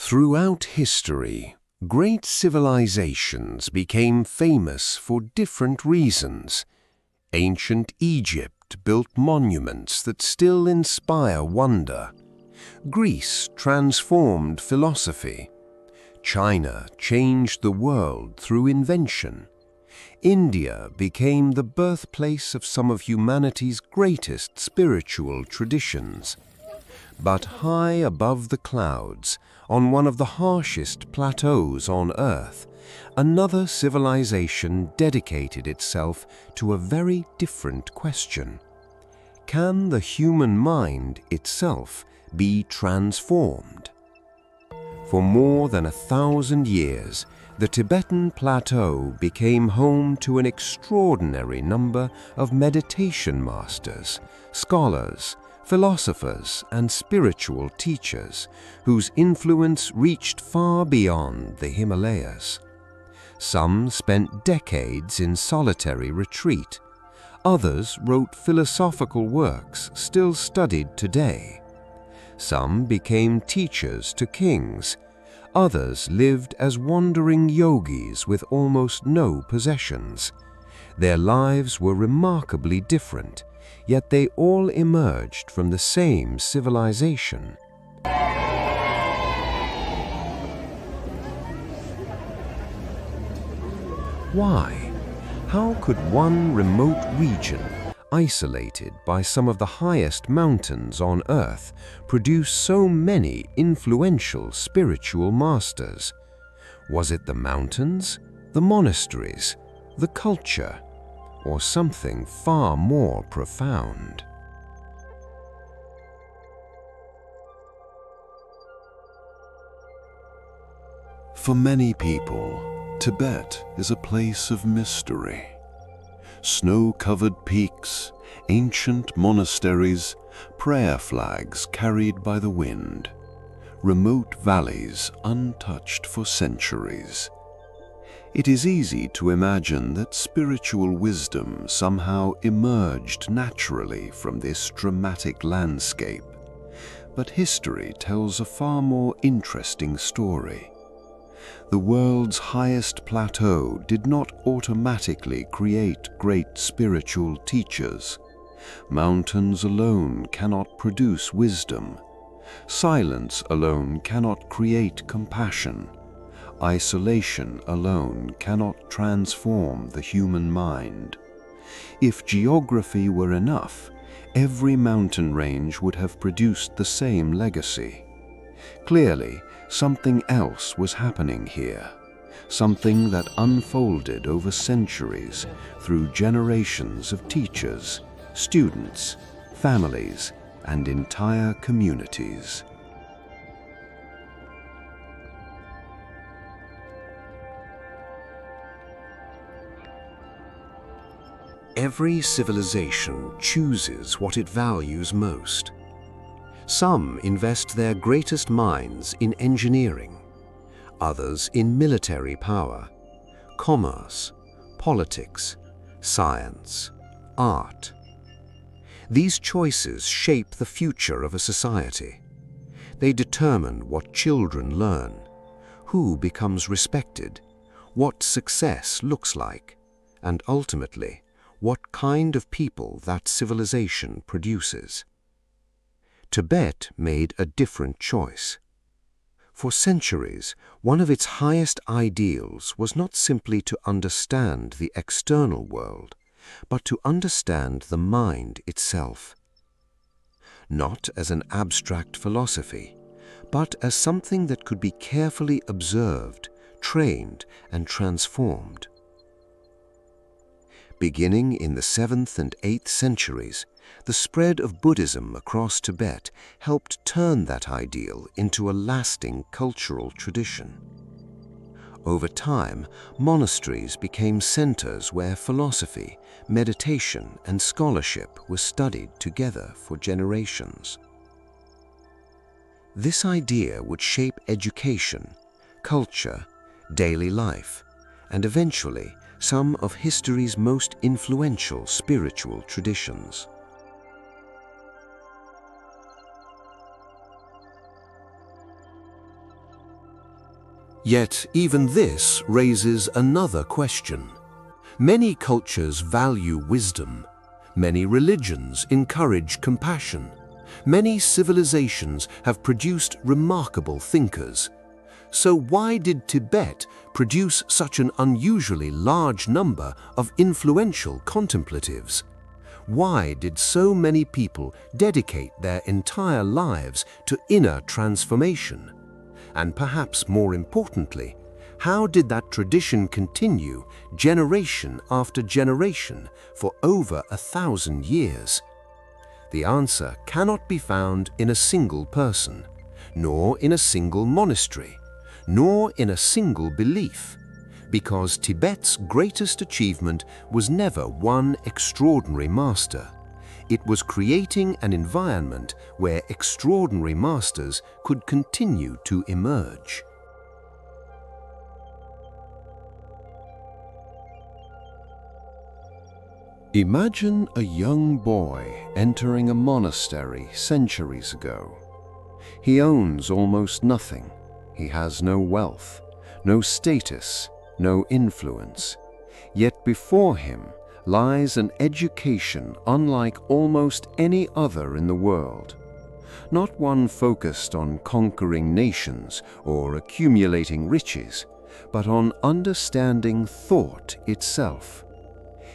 Throughout history, great civilizations became famous for different reasons. Ancient Egypt built monuments that still inspire wonder. Greece transformed philosophy. China changed the world through invention. India became the birthplace of some of humanity's greatest spiritual traditions. But high above the clouds, on one of the harshest plateaus on Earth, another civilization dedicated itself to a very different question. Can the human mind itself be transformed? For more than 1,000 years, the Tibetan plateau became home to an extraordinary number of meditation masters, scholars, philosophers, and spiritual teachers whose influence reached far beyond the Himalayas. Some spent decades in solitary retreat. Others wrote philosophical works still studied today. Some became teachers to kings. Others lived as wandering yogis with almost no possessions. Their lives were remarkably different, yet they all emerged from the same civilization. Why? How could one remote region, isolated by some of the highest mountains on Earth, produce so many influential spiritual masters? Was it the mountains, the monasteries, the culture, or something far more profound? For many people, Tibet is a place of mystery. Snow-covered peaks, ancient monasteries, prayer flags carried by the wind, remote valleys untouched for centuries. It is easy to imagine that spiritual wisdom somehow emerged naturally from this dramatic landscape. But history tells a far more interesting story. The world's highest plateau did not automatically create great spiritual teachers. Mountains alone cannot produce wisdom. Silence alone cannot create compassion. Isolation alone cannot transform the human mind. If geography were enough, every mountain range would have produced the same legacy. Clearly, something else was happening here, something that unfolded over centuries through generations of teachers, students, families, and entire communities. Every civilization chooses what it values most. Some invest their greatest minds in engineering, others in military power, commerce, politics, science, art. These choices shape the future of a society. They determine what children learn, who becomes respected, what success looks like, and ultimately, what kind of people that civilization produces. Tibet made a different choice. For centuries, one of its highest ideals was not simply to understand the external world, but to understand the mind itself. Not as an abstract philosophy, but as something that could be carefully observed, trained, and transformed. Beginning in the 7th and 8th centuries, the spread of Buddhism across Tibet helped turn that ideal into a lasting cultural tradition. Over time, monasteries became centers where philosophy, meditation, and scholarship were studied together for generations. This idea would shape education, culture, daily life, and eventually some of history's most influential spiritual traditions. Yet even this raises another question. Many cultures value wisdom. Many religions encourage compassion. Many civilizations have produced remarkable thinkers. So why did Tibet produce such an unusually large number of influential contemplatives? Why did so many people dedicate their entire lives to inner transformation? And perhaps more importantly, how did that tradition continue generation after generation for over 1,000 years? The answer cannot be found in a single person, nor in a single monastery, nor in a single belief, because Tibet's greatest achievement was never one extraordinary master. It was creating an environment where extraordinary masters could continue to emerge. Imagine a young boy entering a monastery centuries ago. He owns almost nothing. He has no wealth, no status, no influence. Yet before him lies an education unlike almost any other in the world. Not one focused on conquering nations or accumulating riches, but on understanding thought itself.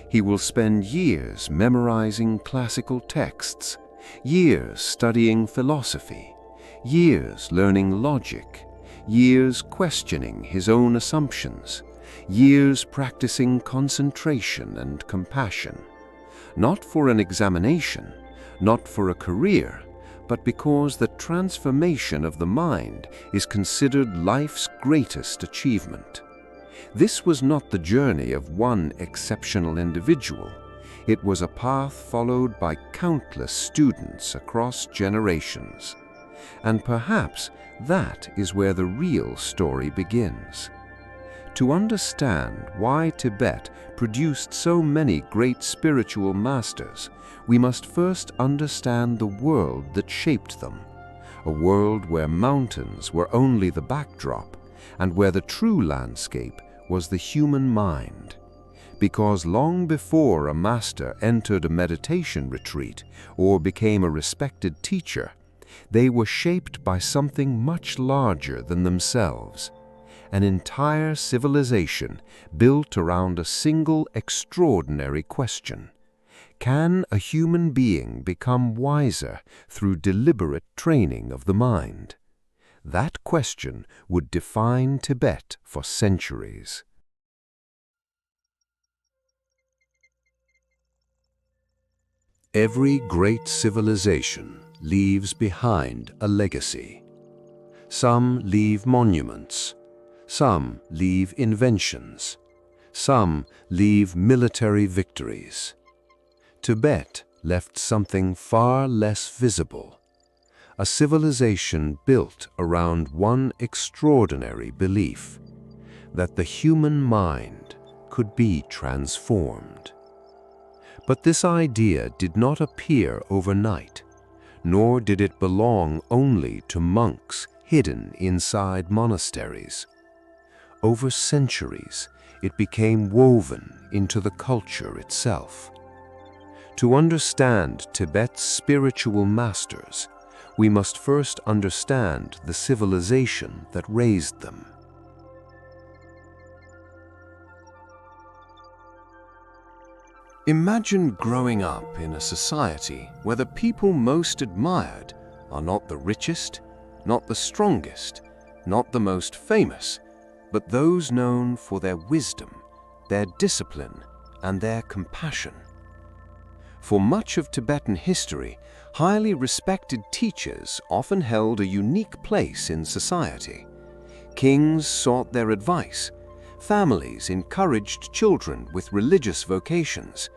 He will spend years memorizing classical texts, years studying philosophy, years learning logic, years questioning his own assumptions, years practicing concentration and compassion, not for an examination, not for a career, but because the transformation of the mind is considered life's greatest achievement. This was not the journey of one exceptional individual. It was a path followed by countless students across generations. And perhaps that is where the real story begins. To understand why Tibet produced so many great spiritual masters, we must first understand the world that shaped them, a world where mountains were only the backdrop and where the true landscape was the human mind. Because long before a master entered a meditation retreat or became a respected teacher, they were shaped by something much larger than themselves. An entire civilization built around a single extraordinary question. Can a human being become wiser through deliberate training of the mind? That question would define Tibet for centuries. Every great civilization leaves behind a legacy. Some leave monuments. Some leave inventions. Some leave military victories. Tibet left something far less visible. A civilization built around one extraordinary belief, that the human mind could be transformed. But this idea did not appear overnight, nor did it belong only to monks hidden inside monasteries. Over centuries, it became woven into the culture itself. To understand Tibet's spiritual masters, we must first understand the civilization that raised them. Imagine growing up in a society where the people most admired are not the richest, not the strongest, not the most famous, but those known for their wisdom, their discipline, and their compassion. For much of Tibetan history, highly respected teachers often held a unique place in society. Kings sought their advice. Families encouraged children with religious vocations.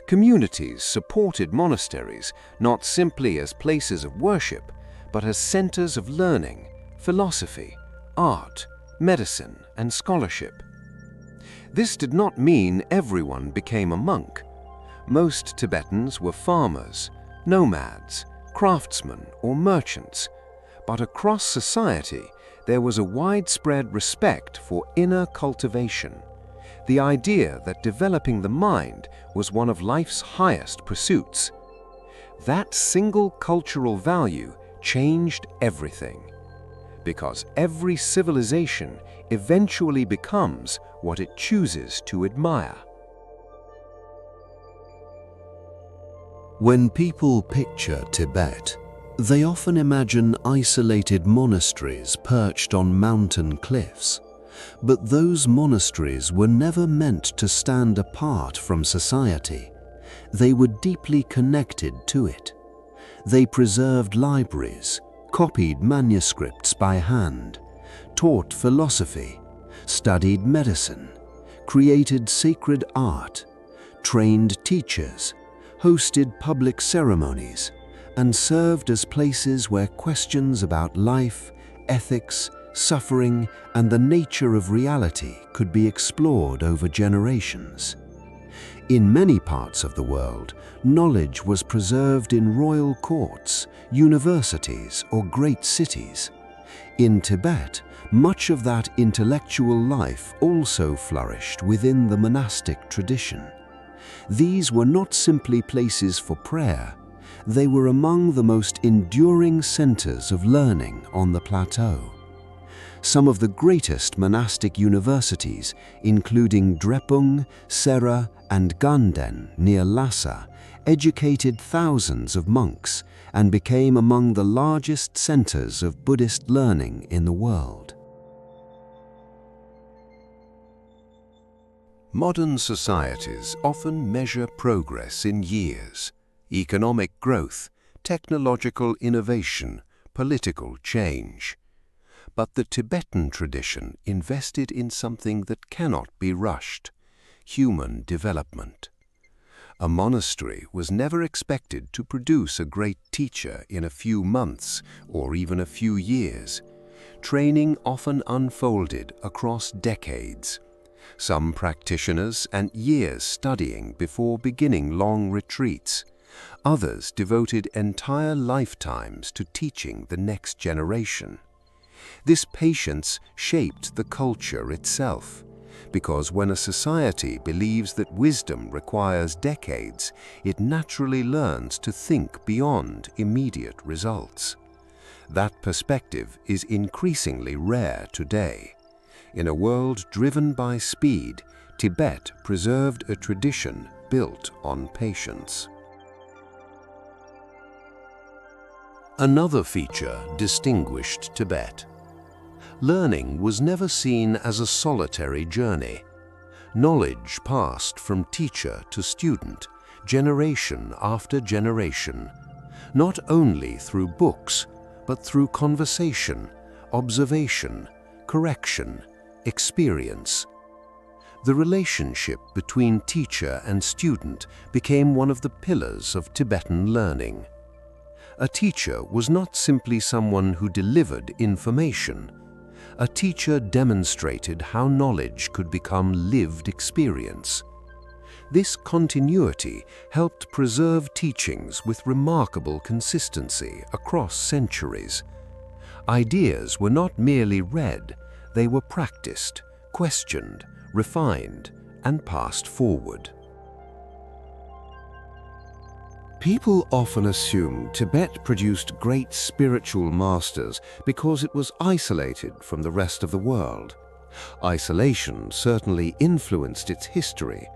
Communities supported monasteries not simply as places of worship, but as centers of learning, philosophy, art, medicine, and scholarship. This did not mean everyone became a monk. Most Tibetans were farmers, nomads, craftsmen, or merchants, but across society there was a widespread respect for inner cultivation, the idea that developing the mind was one of life's highest pursuits. That single cultural value changed everything, because every civilization eventually becomes what it chooses to admire. When people picture Tibet, they often imagine isolated monasteries perched on mountain cliffs. But those monasteries were never meant to stand apart from society. They were deeply connected to it. They preserved libraries, copied manuscripts by hand, taught philosophy, studied medicine, created sacred art, trained teachers, hosted public ceremonies, and served as places where questions about life, ethics, suffering, and the nature of reality could be explored over generations. In many parts of the world, knowledge was preserved in royal courts, universities, or great cities. In Tibet, much of that intellectual life also flourished within the monastic tradition. These were not simply places for prayer. They were among the most enduring centers of learning on the plateau. Some of the greatest monastic universities, including Drepung, Sera, and Ganden near Lhasa, educated thousands of monks and became among the largest centers of Buddhist learning in the world. Modern societies often measure progress in years, economic growth, technological innovation, political change. But the Tibetan tradition invested in something that cannot be rushed: human development. A monastery was never expected to produce a great teacher in a few months or even a few years. Training often unfolded across decades. Some practitioners and years studying before beginning long retreats. Others devoted entire lifetimes to teaching the next generation. This patience shaped the culture itself, because when a society believes that wisdom requires decades, it naturally learns to think beyond immediate results. That perspective is increasingly rare today. In a world driven by speed, Tibet preserved a tradition built on patience. Another feature distinguished Tibet. Learning was never seen as a solitary journey. Knowledge passed from teacher to student, generation after generation, not only through books, but through conversation, observation, correction, experience. The relationship between teacher and student became one of the pillars of Tibetan learning. A teacher was not simply someone who delivered information. A teacher demonstrated how knowledge could become lived experience. This continuity helped preserve teachings with remarkable consistency across centuries. Ideas were not merely read, they were practiced, questioned, refined, and passed forward. People often assume Tibet produced great spiritual masters because it was isolated from the rest of the world. Isolation certainly influenced its history.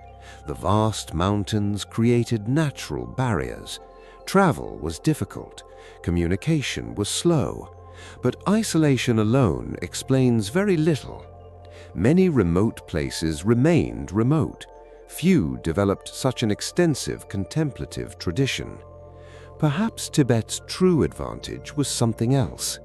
The vast mountains created natural barriers. Travel was difficult. Communication was slow. But isolation alone explains very little. Many remote places remained remote. Few developed such an extensive contemplative tradition. Perhaps Tibet's true advantage was something else.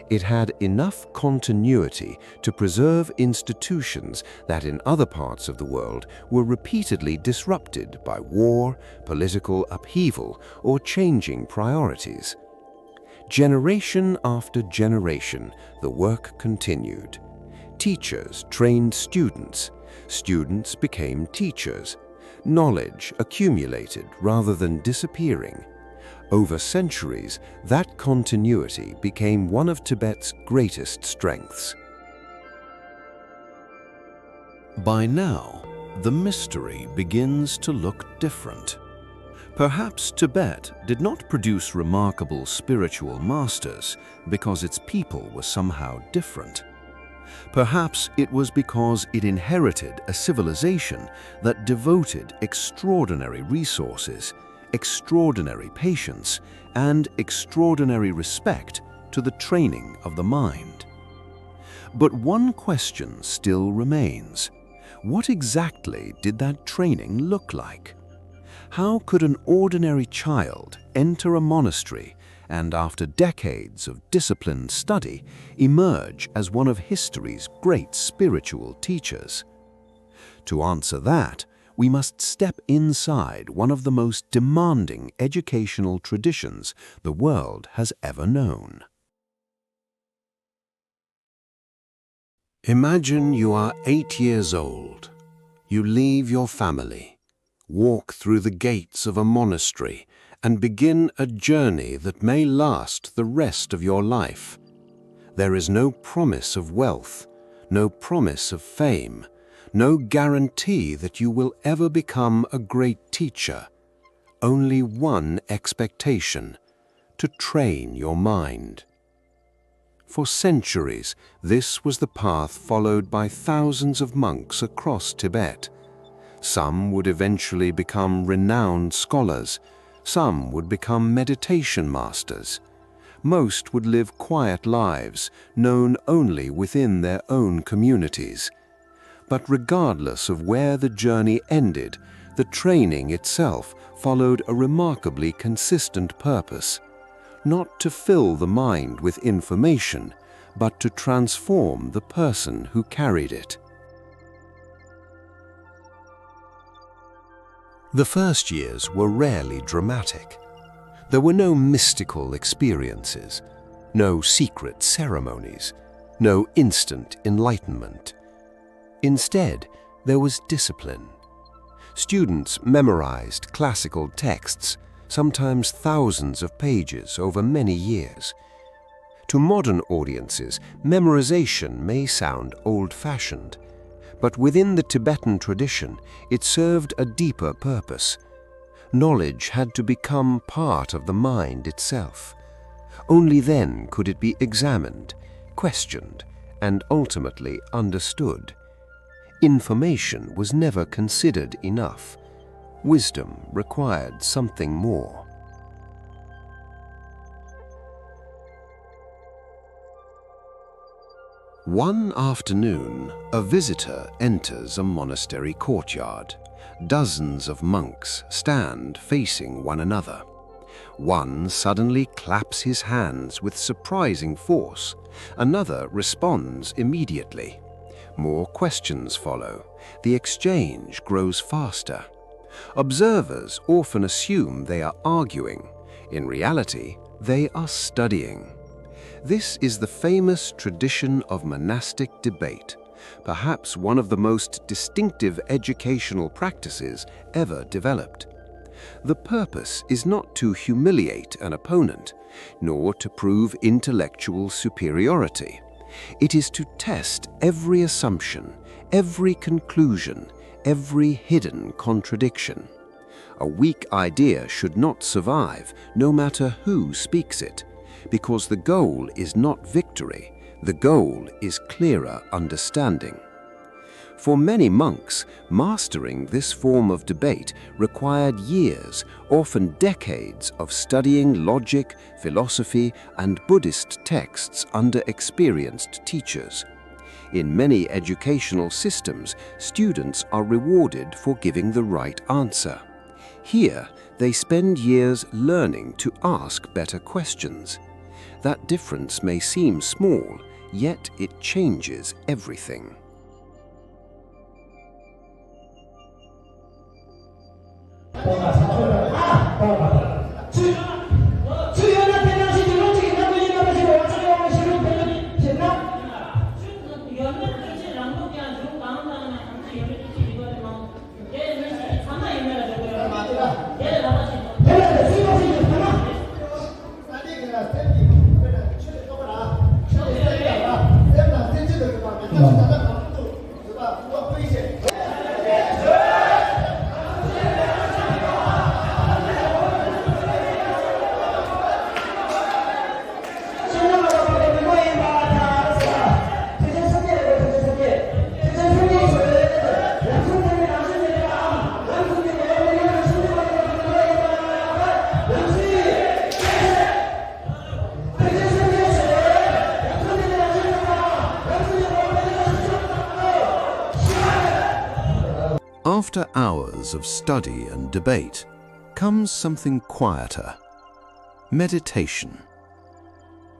It had enough continuity to preserve institutions that in other parts of the world were repeatedly disrupted by war, political upheaval, or changing priorities. Generation after generation, the work continued. Teachers trained students. Students became teachers. Knowledge accumulated rather than disappearing. Over centuries, that continuity became one of Tibet's greatest strengths. By now, the mystery begins to look different. Perhaps Tibet did not produce remarkable spiritual masters because its people were somehow different. Perhaps it was because it inherited a civilization that devoted extraordinary resources, extraordinary patience, and extraordinary respect to the training of the mind. But one question still remains. What exactly did that training look like? How could an ordinary child enter a monastery and, after decades of disciplined study, emerge as one of history's great spiritual teachers? To answer that, we must step inside one of the most demanding educational traditions the world has ever known. Imagine you are 8 years old. You leave your family, walk through the gates of a monastery, and begin a journey that may last the rest of your life. There is no promise of wealth, no promise of fame, no guarantee that you will ever become a great teacher. Only one expectation: to train your mind. For centuries, this was the path followed by thousands of monks across Tibet. Some would eventually become renowned scholars. Some would become meditation masters. Most would live quiet lives, known only within their own communities. But regardless of where the journey ended, the training itself followed a remarkably consistent purpose. Not to fill the mind with information, but to transform the person who carried it. The first years were rarely dramatic. There were no mystical experiences, no secret ceremonies, no instant enlightenment. Instead, there was discipline. Students memorized classical texts, sometimes thousands of pages over many years. To modern audiences, memorization may sound old-fashioned, but within the Tibetan tradition, it served a deeper purpose. Knowledge had to become part of the mind itself. Only then could it be examined, questioned, and ultimately understood. Information was never considered enough. Wisdom required something more. One afternoon, a visitor enters a monastery courtyard. Dozens of monks stand facing one another. One suddenly claps his hands with surprising force. Another responds immediately. More questions follow. The exchange grows faster. Observers often assume they are arguing. In reality, they are studying. This is the famous tradition of monastic debate, perhaps one of the most distinctive educational practices ever developed. The purpose is not to humiliate an opponent, nor to prove intellectual superiority. It is to test every assumption, every conclusion, every hidden contradiction. A weak idea should not survive, no matter who speaks it, because the goal is not victory, the goal is clearer understanding. For many monks, mastering this form of debate required years, often decades, of studying logic, philosophy, and Buddhist texts under experienced teachers. In many educational systems, students are rewarded for giving the right answer. Here, they spend years learning to ask better questions. That difference may seem small, yet it changes everything. After hours of study and debate comes something quieter: meditation.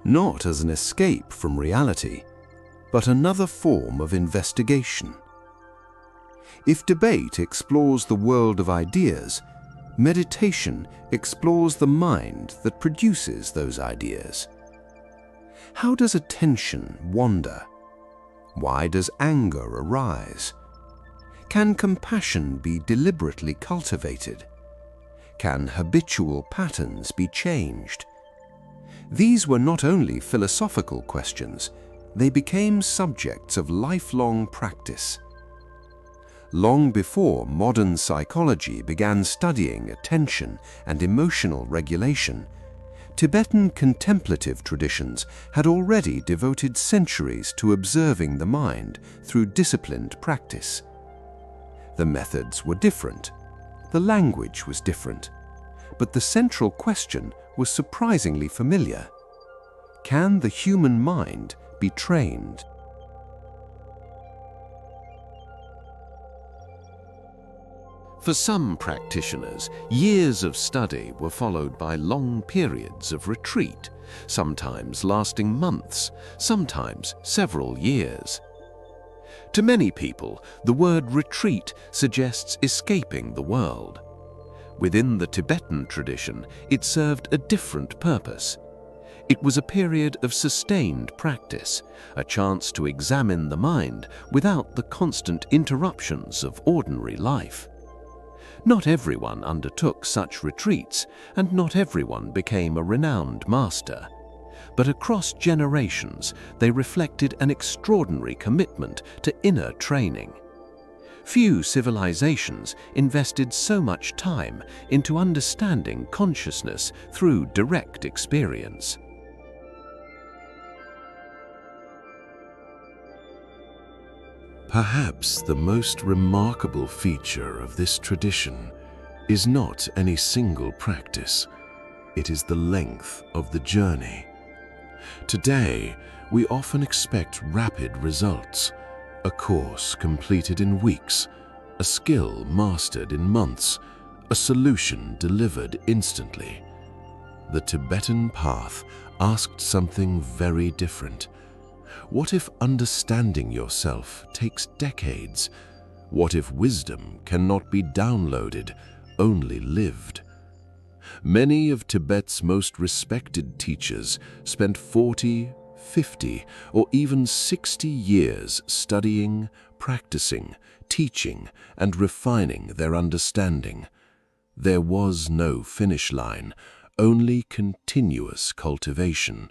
Not as an escape from reality, but another form of investigation. If debate explores the world of ideas, meditation explores the mind that produces those ideas. How does attention wander? Why does anger arise? Can compassion be deliberately cultivated? Can habitual patterns be changed? These were not only philosophical questions, they became subjects of lifelong practice. Long before modern psychology began studying attention and emotional regulation, Tibetan contemplative traditions had already devoted centuries to observing the mind through disciplined practice. The methods were different, the language was different, but the central question was surprisingly familiar. Can the human mind be trained? For some practitioners, years of study were followed by long periods of retreat, sometimes lasting months, sometimes several years. To many people, the word retreat suggests escaping the world. Within the Tibetan tradition, it served a different purpose. It was a period of sustained practice, a chance to examine the mind without the constant interruptions of ordinary life. Not everyone undertook such retreats, and not everyone became a renowned master. But across generations, they reflected an extraordinary commitment to inner training. Few civilizations invested so much time into understanding consciousness through direct experience. Perhaps the most remarkable feature of this tradition is not any single practice. It is the length of the journey. Today, we often expect rapid results, a course completed in weeks, a skill mastered in months, a solution delivered instantly. The Tibetan path asked something very different. What if understanding yourself takes decades? What if wisdom cannot be downloaded, only lived? Many of Tibet's most respected teachers spent 40, 50, or even 60 years studying, practicing, teaching, and refining their understanding. There was no finish line, only continuous cultivation.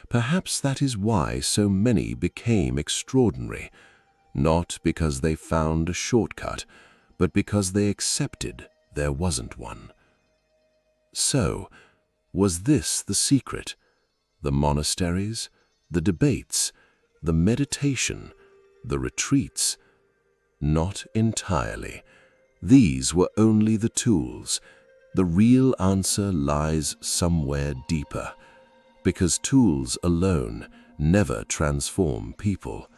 Perhaps that is why so many became extraordinary, not because they found a shortcut, but because they accepted there wasn't one. So, was this the secret? The monasteries, the debates, the meditation, the retreats? Not entirely. These were only the tools. The real answer lies somewhere deeper, because tools alone never transform people.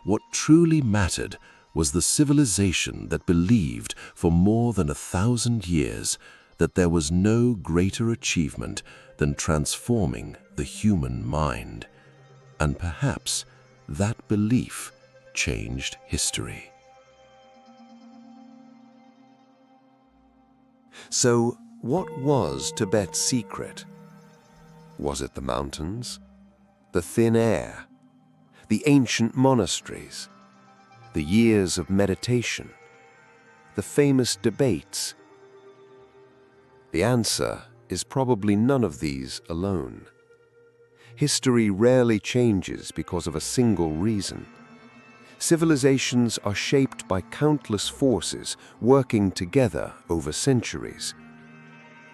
What truly mattered was the civilization that believed for more than 1,000 years that there was no greater achievement than transforming the human mind. And perhaps that belief changed history. So, what was Tibet's secret? Was it the mountains, the thin air, the ancient monasteries, the years of meditation, the famous debates? The answer is probably none of these alone. History rarely changes because of a single reason. Civilizations are shaped by countless forces working together over centuries.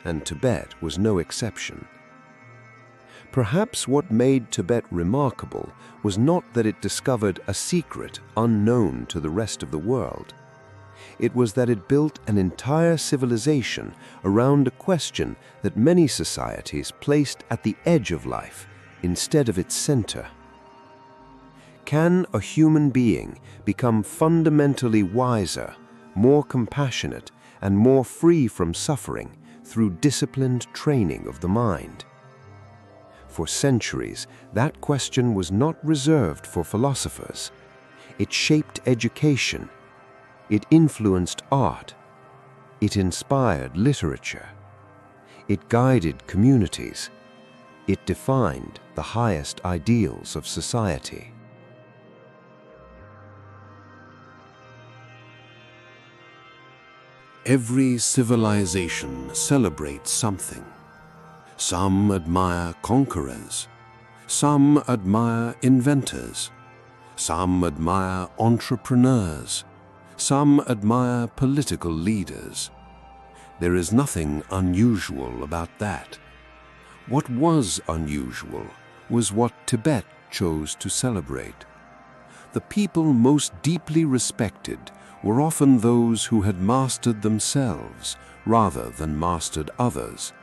And Tibet was no exception. Perhaps what made Tibet remarkable was not that it discovered a secret unknown to the rest of the world. It was that it built an entire civilization around a question that many societies placed at the edge of life instead of its center. Can a human being become fundamentally wiser, more compassionate, and more free from suffering through disciplined training of the mind? For centuries, that question was not reserved for philosophers. It shaped education. It influenced art. It inspired literature. It guided communities. It defined the highest ideals of society. Every civilization celebrates something. Some admire conquerors. Some admire inventors. Some admire entrepreneurs. Some admire political leaders. There is nothing unusual about that. What was unusual was what Tibet chose to celebrate. The people most deeply respected were often those who had mastered themselves rather than mastered others,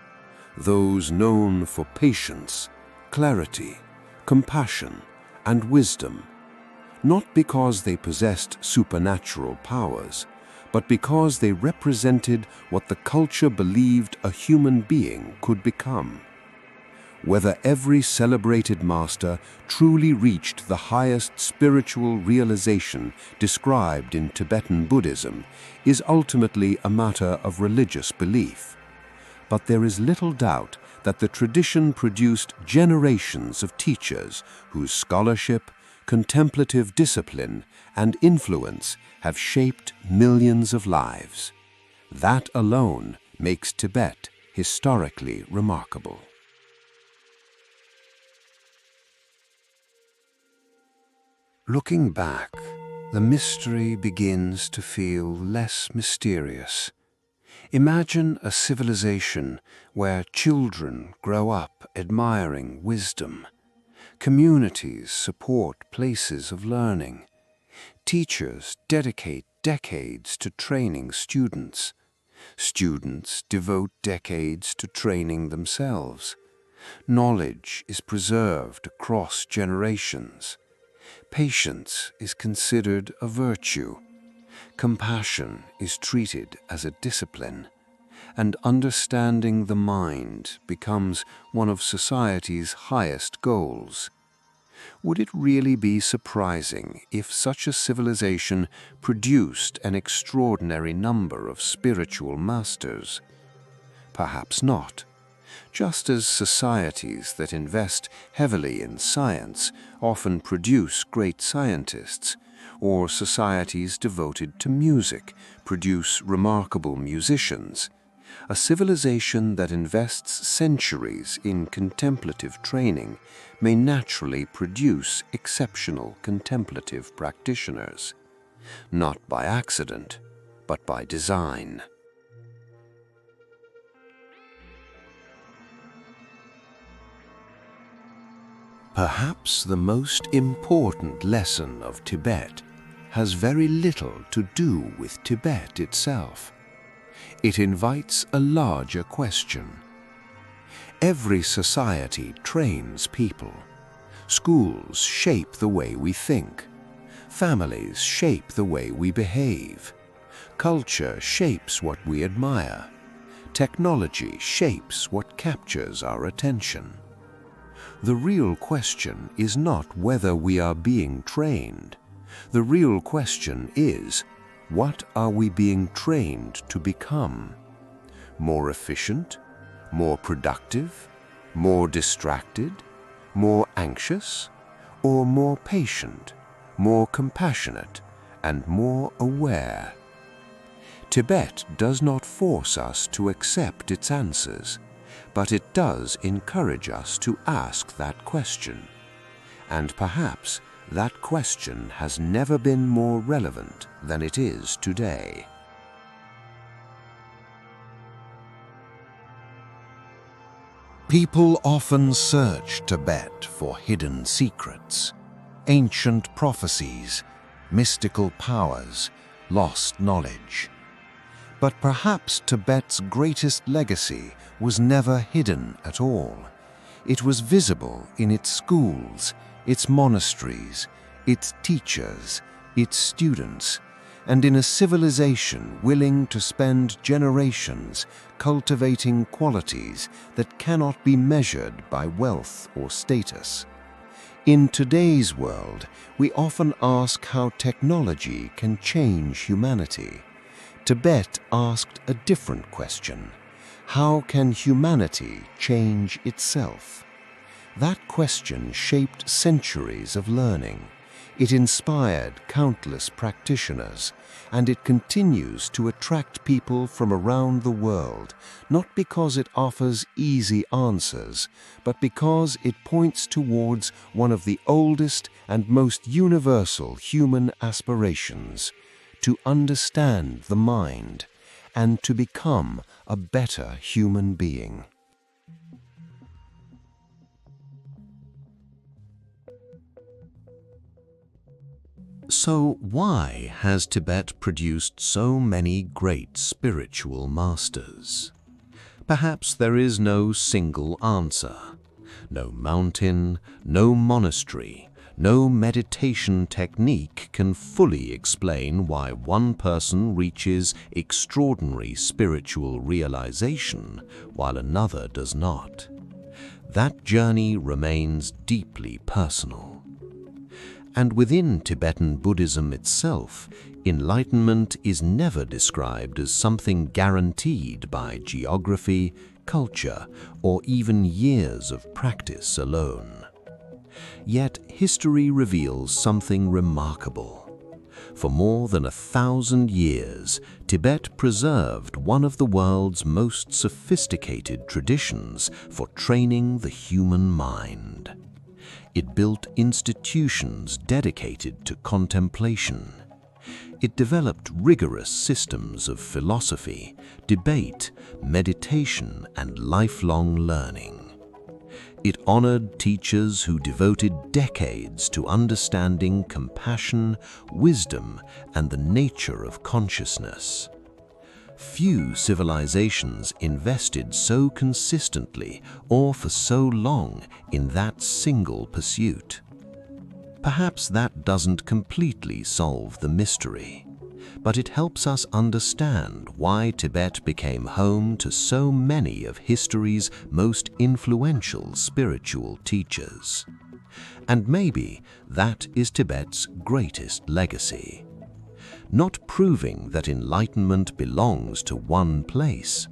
those known for patience, clarity, compassion, and wisdom, not because they possessed supernatural powers, but because they represented what the culture believed a human being could become. Whether every celebrated master truly reached the highest spiritual realization described in Tibetan Buddhism is ultimately a matter of religious belief. But there is little doubt that the tradition produced generations of teachers whose scholarship, contemplative discipline, and influence have shaped millions of lives. That alone makes Tibet historically remarkable. Looking back, the mystery begins to feel less mysterious. Imagine a civilization where children grow up admiring wisdom. Communities support places of learning. Teachers dedicate decades to training students. Students devote decades to training themselves. Knowledge is preserved across generations. Patience is considered a virtue. Compassion is treated as a discipline. And understanding the mind becomes one of society's highest goals. Would it really be surprising if such a civilization produced an extraordinary number of spiritual masters? Perhaps not. Just as societies that invest heavily in science often produce great scientists, or societies devoted to music produce remarkable musicians, a civilization that invests centuries in contemplative training may naturally produce exceptional contemplative practitioners, not by accident, but by design. Perhaps the most important lesson of Tibet has very little to do with Tibet itself. It invites a larger question. Every society trains people. Schools shape the way we think. Families shape the way we behave. Culture shapes what we admire. Technology shapes what captures our attention. The real question is not whether we are being trained. The real question is, what are we being trained to become? More efficient? More productive? More distracted? More anxious? Or more patient? More compassionate? And more aware? Tibet does not force us to accept its answers. But it does encourage us to ask that question. And perhaps that question has never been more relevant than it is today. People often search Tibet for hidden secrets, ancient prophecies, mystical powers, lost knowledge. But perhaps Tibet's greatest legacy was never hidden at all. It was visible in its schools, its monasteries, its teachers, its students, and in a civilization willing to spend generations cultivating qualities that cannot be measured by wealth or status. In today's world, we often ask how technology can change humanity. Tibet asked a different question. How can humanity change itself? That question shaped centuries of learning. It inspired countless practitioners, and it continues to attract people from around the world, not because it offers easy answers, but because it points towards one of the oldest and most universal human aspirations: to understand the mind and to become a better human being. So why has Tibet produced so many great spiritual masters? Perhaps there is no single answer. No mountain, no monastery, no meditation technique can fully explain why one person reaches extraordinary spiritual realization while another does not. That journey remains deeply personal. And within Tibetan Buddhism itself, enlightenment is never described as something guaranteed by geography, culture, or even years of practice alone. Yet history reveals something remarkable. For more than 1,000 years, Tibet preserved one of the world's most sophisticated traditions for training the human mind. It built institutions dedicated to contemplation. It developed rigorous systems of philosophy, debate, meditation, and lifelong learning. It honored teachers who devoted decades to understanding compassion, wisdom, and the nature of consciousness. Few civilizations invested so consistently or for so long in that single pursuit. Perhaps that doesn't completely solve the mystery, but it helps us understand why Tibet became home to so many of history's most influential spiritual teachers. And maybe that is Tibet's greatest legacy. Not proving that enlightenment belongs to one place,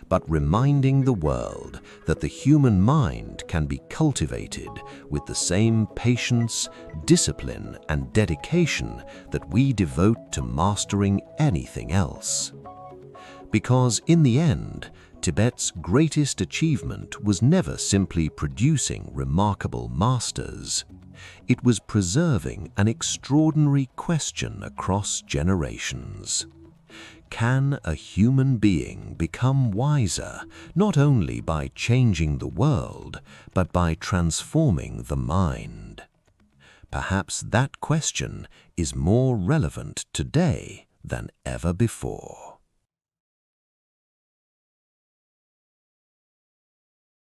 but reminding the world that the human mind can be cultivated with the same patience, discipline, and dedication that we devote to mastering anything else. Because in the end, Tibet's greatest achievement was never simply producing remarkable masters. It was preserving an extraordinary question across generations. Can a human being become wiser not only by changing the world, but by transforming the mind? Perhaps that question is more relevant today than ever before.